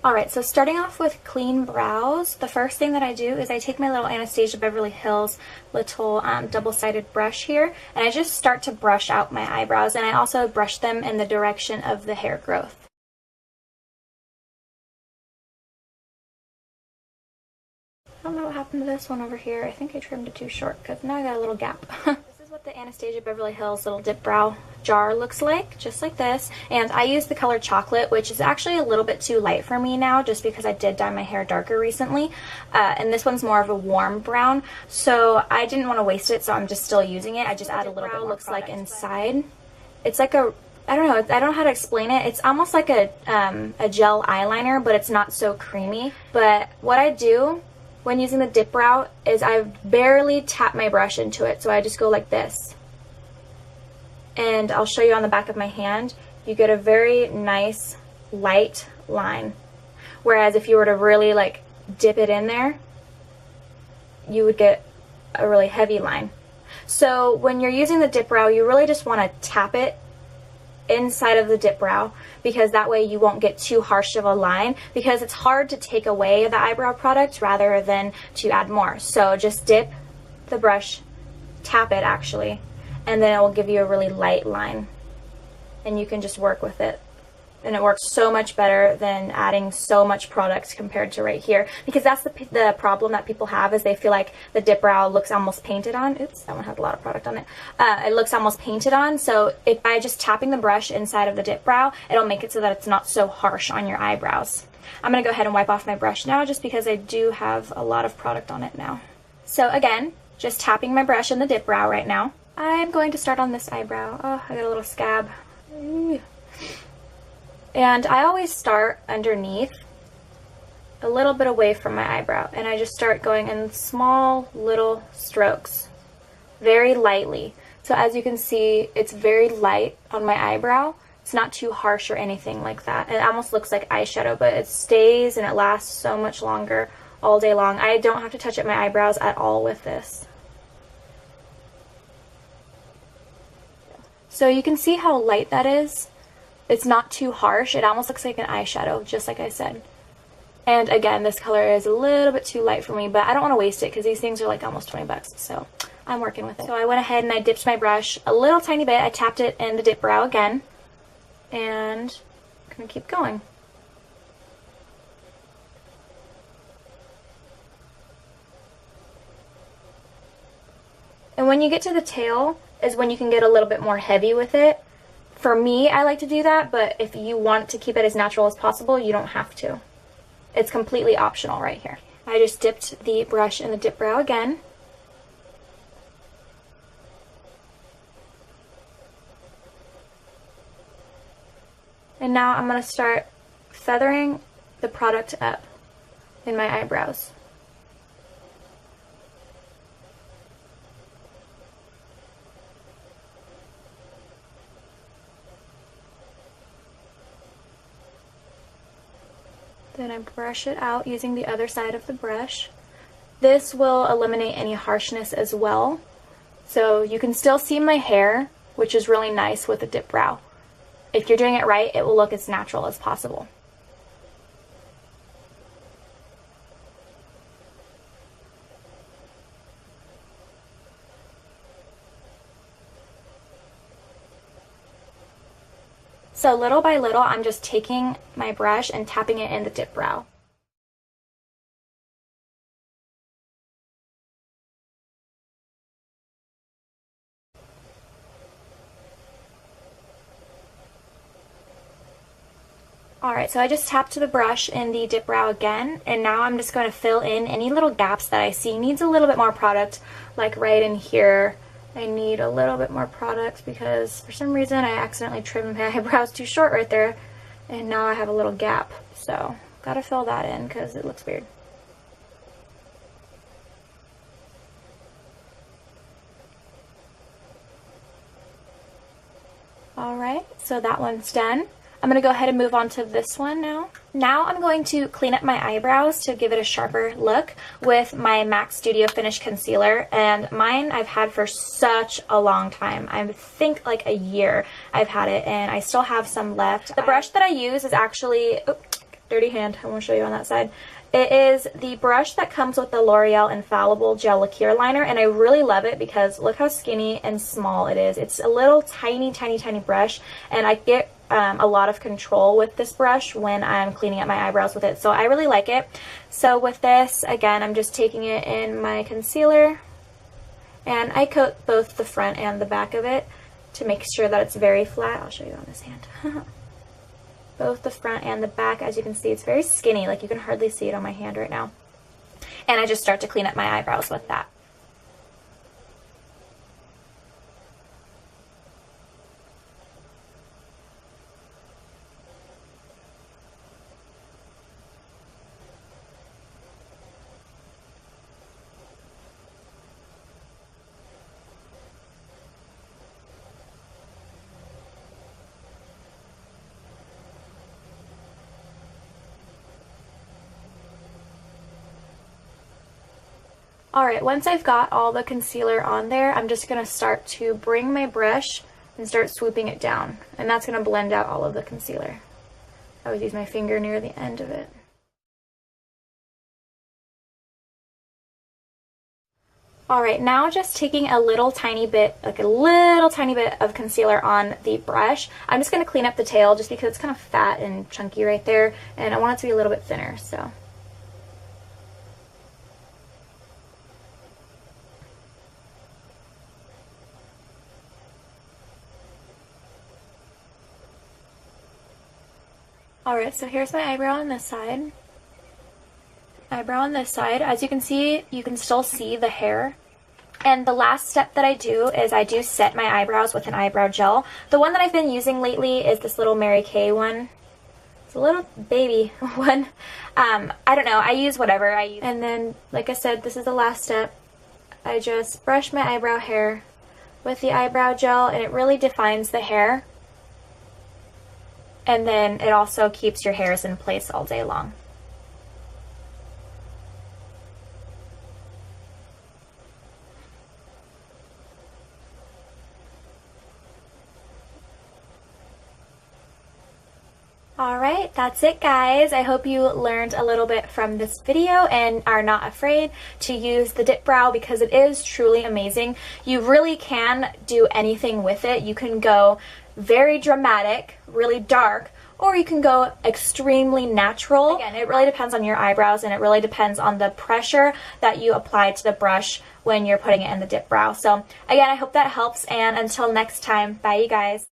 Alright, so starting off with clean brows, the first thing that I do is I take my little Anastasia Beverly Hills little double-sided brush here, and I just start to brush out my eyebrows, and I also brush them in the direction of the hair growth. I don't know what happened to this one over here. I think I trimmed it too short because now I got a little gap. This is what the Anastasia Beverly Hills little dip brow jar looks like, just like this. And I use the color chocolate, which is actually a little bit too light for me now just because I did dye my hair darker recently. And this one's more of a warm brown, so I didn't want to waste it, so I'm just still using it. I just add a little bit more looks like inside. It's like a, I don't know how to explain it. It's almost like a gel eyeliner, but it's not so creamy. But what I do when using the dip brow is I barely tap my brush into it, so I just go like this. And I'll show you on the back of my hand, you get a very nice light line. Whereas if you were to really like dip it in there, you would get a really heavy line. So when you're using the dip brow, you really just want to tap it inside of the dip brow, because that way you won't get too harsh of a line, because it's hard to take away the eyebrow product rather than to add more. So just dip the brush, tap it actually, and then it will give you a really light line, and you can just work with it. And it works so much better than adding so much product compared to right here, because that's the problem that people have, is they feel like the dip brow looks almost painted on. Oops, that one had a lot of product on it. It looks almost painted on, so if by just tapping the brush inside of the dip brow, it'll make it so that it's not so harsh on your eyebrows. I'm going to go ahead and wipe off my brush now, just because I do have a lot of product on it now. So again, just tapping my brush in the dip brow right now. I'm going to start on this eyebrow. Oh, I got a little scab. Ooh. And I always start underneath, a little bit away from my eyebrow, and I just start going in small little strokes, very lightly. So as you can see, it's very light on my eyebrow. It's not too harsh or anything like that. It almost looks like eyeshadow, but it stays and it lasts so much longer all day long. I don't have to touch up my eyebrows at all with this. So you can see how light that is. It's not too harsh. It almost looks like an eyeshadow, just like I said. And again, this color is a little bit too light for me, but I don't want to waste it because these things are like almost 20 bucks, so I'm working with it. So I went ahead and I dipped my brush a little tiny bit. I tapped it in the dip brow again, and I'm going to keep going. And when you get to the tail is when you can get a little bit more heavy with it. For me, I like to do that, but if you want to keep it as natural as possible, you don't have to. It's completely optional right here. I just dipped the brush in the dip brow again. And now I'm going to start feathering the product up in my eyebrows. Then I brush it out using the other side of the brush. This will eliminate any harshness as well. So you can still see my hair, which is really nice with a dip brow. If you're doing it right, it will look as natural as possible. So little by little, I'm just taking my brush and tapping it in the dip brow. Alright, so I just tapped the brush in the dip brow again, and now I'm just going to fill in any little gaps that I see needs a little bit more product, like right in here. I need a little bit more product because for some reason I accidentally trimmed my eyebrows too short right there, and now I have a little gap. So gotta fill that in because it looks weird. Alright, so that one's done. I'm going to go ahead and move on to this one now. Now I'm going to clean up my eyebrows to give it a sharper look with my MAC Studio Finish Concealer. And mine I've had for such a long time. I think like a year I've had it, and I still have some left. The brush that I use is actually, oh, dirty hand, I want to show you on that side. It is the brush that comes with the L'Oreal Infallible Gel Lacquer Liner, and I really love it because look how skinny and small it is. It's a little tiny brush, and I get a lot of control with this brush when I'm cleaning up my eyebrows with it, so I really like it. So with this, again, I'm just taking it in my concealer, and I coat both the front and the back of it to make sure that it's very flat. I'll show you on this hand. Both the front and the back. As you can see, it's very skinny, like you can hardly see it on my hand right now. And I just start to clean up my eyebrows with that. Alright, once I've got all the concealer on there, I'm just going to start to bring my brush and start swooping it down. And that's going to blend out all of the concealer. I always use my finger near the end of it. Alright, now just taking a little tiny bit, like a little tiny bit of concealer on the brush. I'm just going to clean up the tail just because it's kind of fat and chunky right there, and I want it to be a little bit thinner, so. Alright, so here's my eyebrow on this side. Eyebrow on this side. As you can see, you can still see the hair. And the last step that I do is I do set my eyebrows with an eyebrow gel. The one that I've been using lately is this little Mary Kay one. It's a little baby one. I don't know, I use whatever I use. And then, like I said, this is the last step. I just brush my eyebrow hair with the eyebrow gel, and it really defines the hair. And then it also keeps your hairs in place all day long. Alright, that's it guys. I hope you learned a little bit from this video and are not afraid to use the dip brow because it is truly amazing. You really can do anything with it. You can go very dramatic, really dark, or you can go extremely natural. Again, it really depends on your eyebrows, and it really depends on the pressure that you apply to the brush when you're putting it in the dip brow. So again, I hope that helps, and until next time, bye you guys.